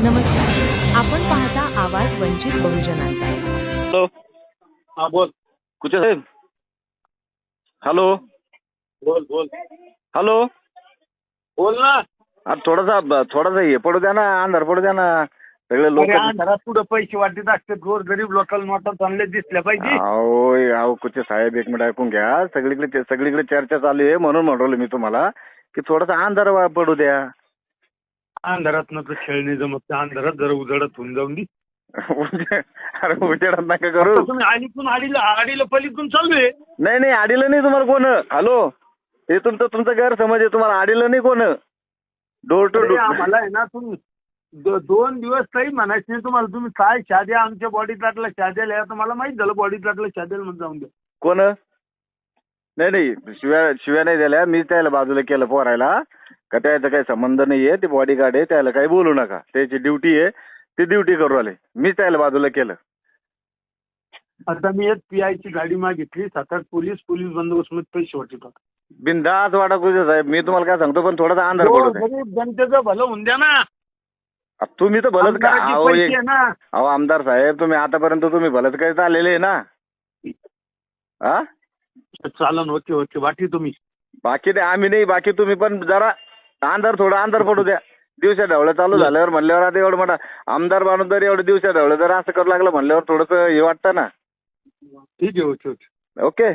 नमस्कार. आपण पाहता आवाज वंचित बहुजनांचा. हॅलो. हा बोल कुठे साहेब? हॅलो. बोल बोल हॅलो. बोल ना. थोडासा हे पडू द्या ना, अंधार पडू द्या ना. सगळे लोक अरे अंधारात पुढे पैसे वाटत असते, गोर गरीब लोकल नोटा चांगले दिसल्या पाहिजे. अहो कुठे साहेब, एक मिनिट ऐकून घ्या. सगळीकडे चर्चा चालू आहे, म्हणून म्हणलो मी तुम्हाला की थोडासा अंधार पडू द्या. अंधारात न खेळणे जमत नाही. अंधारात जरा उजळत होऊन जाऊन दी. अरे उजेडात नका करू. आता तुम्ही आडीला पलीकडून चालू आहे. नाही आडीलं नाही तुम्हाला कोण. हॅलो, हे तुमचा गैरसमज आहे. तुम्हाला आडीलं नाही कोण. डोर टू अरे डोर. आम्हाला आहे ना, तुम्ही 2 दिवस काही म्हणायचं नाही तुम्हाला. तुम्ही काय शाद्या आमच्या बॉडीत लागला शाद्याला, तर मला माहित झालं बॉडीत लागलं शाद्याला म्हणून जाऊन द्या. कोण? नाही शिव्या नाही दिल्या. मी त्याला बाजूला केलं पोरायला. का त्याचा काही संबंध नाहीये. ते बॉडीगार्ड आहे, त्याला काही बोलू नका. त्याची ड्युटी आहे, ती ड्युटी करू आले. मी त्याला बाजूला केलं. आता मी एक PI ची गाडी मागितली. 7-8 पोलीस बंदोबस्त मध्ये पैसे वाटतात. बिनधास्त वाटा कुठे साहेब. मी तुम्हाला काय सांगतो, पण थोडासा अंधार पडू द्या. गरीब जनतेचं भलं होऊन द्या ना. तुम्ही तर भलत का आमदाराचे पैसे आहे ना. अहो आमदार साहेब, तुम्ही आतापर्यंत तुम्ही भलत काही आलेले आहे ना. हा, चालन होते वाटी तुम्ही. बाकी ते आम्ही नाही. बाकी तुम्ही पण जरा थोडं अंधार पडू द्या. दिवसा ढवळं चालू झाल्यावर म्हणल्यावर आता एवढं मोठा आमदार माणूस जर एवढं दिवसा ढवळं जर असं करू लागलं म्हणल्यावर थोडंसं हे वाटतं ना. ठीक आहे. ओके.